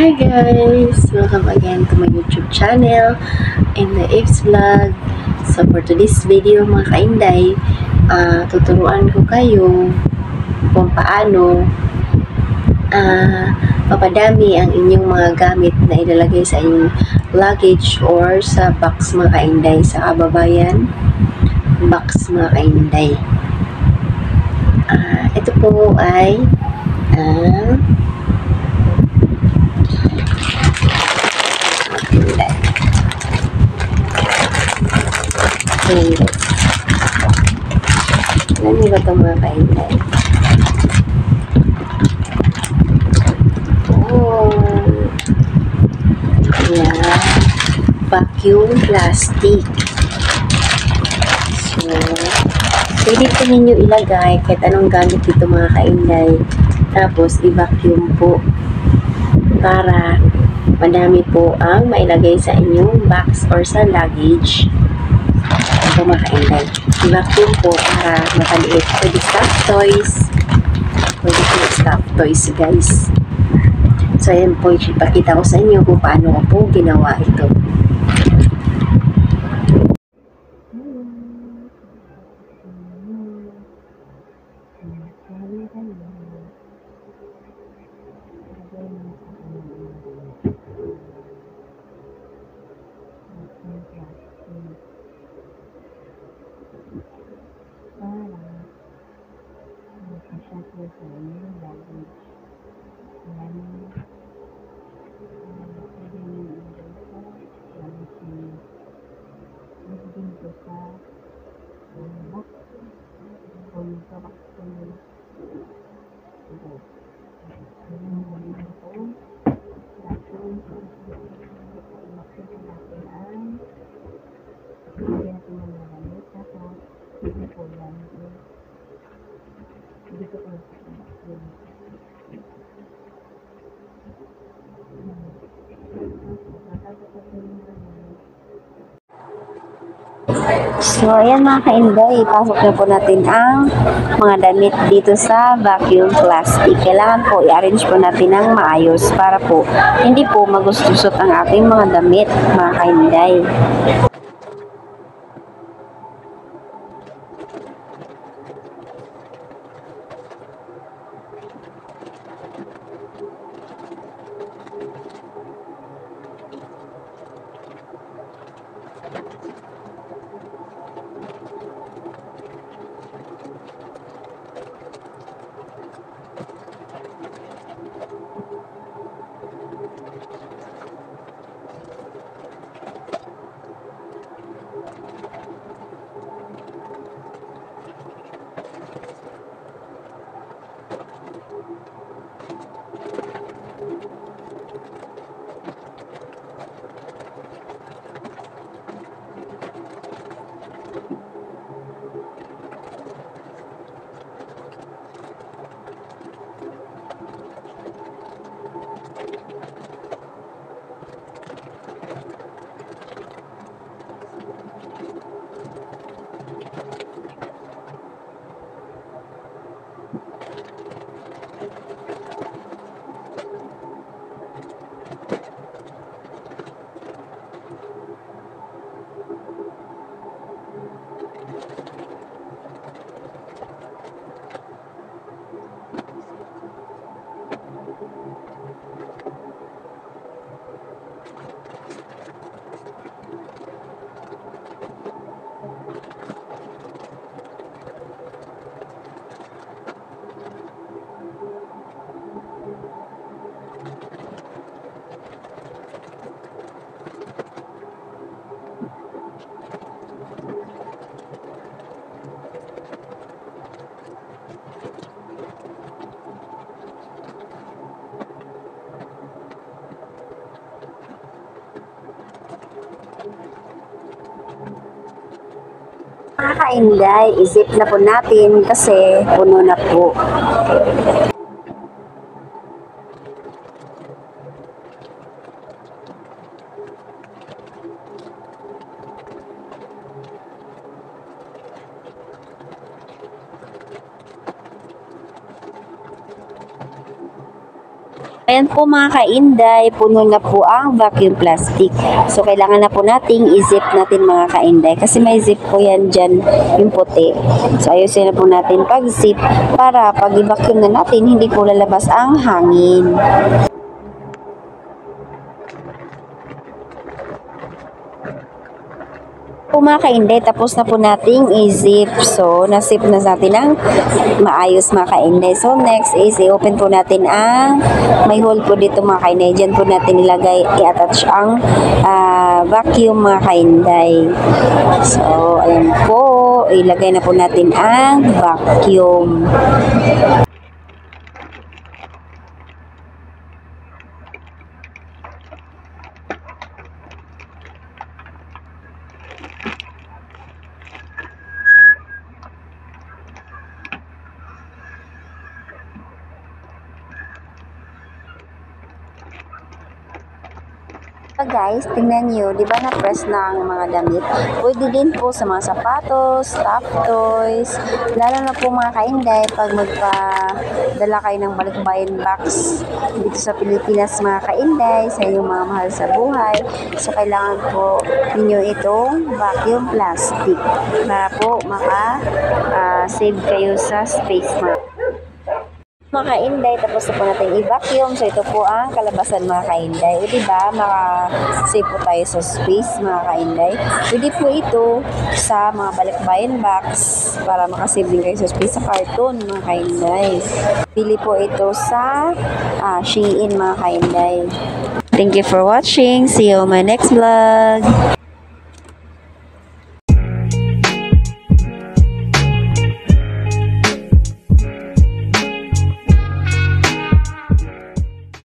Hi guys! Welcome again to my YouTube channel and the Aves Vlog. So for today's video mga kainday, tuturuan ko kayo kung paano papadami ang inyong mga gamit na ilalagay sa inyong luggage or sa box mga kainday, sa kababayan box mga kainday. Ito po ay ayan guys. Alam niyo ba ito mga kainday? Ayan. Vacuum plastic. So, pwede po ninyo ilagay kahit anong gamit dito mga kainday. Tapos, i-vacuum po para madami po ang mailagay sa inyong box or sa luggage. Ito mga kainday. I-vacuum po para mapaliit. Pwede stuffed toys. Pwede po stuffed toys guys. So, ayan po, ipakita ko sa inyo kung paano ko po ginawa ito. So, ayan mga kainday, ipasok na po natin ang mga damit dito sa vacuum plastic. Kailangan po i-arrange po natin ng maayos para po hindi po magustusot ang ating mga damit mga kainday. Mga kainday, isip na po natin kasi puno na po. Ayan po mga kainday, puno na po ang vacuum plastic. So, kailangan na po nating i-zip natin mga kainday. Kasi may zip po yan dyan, yung puti. So, ayusin na po natin pag-zip para pag i-vacuum na natin, hindi po lalabas ang hangin. Po mga kainday, tapos na po nating i-zip. So, na-zip na natin ang maayos mga kainday. So, next is i-open po natin ang may hole po dito mga kainday. Diyan po natin ilagay, i-attach ang vacuum mga kainday. So, ayan po. Ilagay na po natin ang vacuum. Guys, tingnan nyo, di ba na-press na ang mga damit? Pwede din po sa mga sapatos, stuffed toys, lalo na po mga kainday, pag magpadala kayo ng balikbayan box dito sa Pilipinas mga kainday, sa inyong mga mahal sa buhay. So, kailangan po ninyo itong vacuum plastic para po maka-save kayo sa space mga kainday, tapos na po natin i-vacuum. So, ito po ang kalabasan mga kainday. O, diba, maka-save po tayo sa space mga kainday. Pwede po ito sa mga balikbayan box para makasave din kayo sa space sa carton mga kainday. Pili po ito sa Shein mga kainday. Thank you for watching. See you on my next vlog.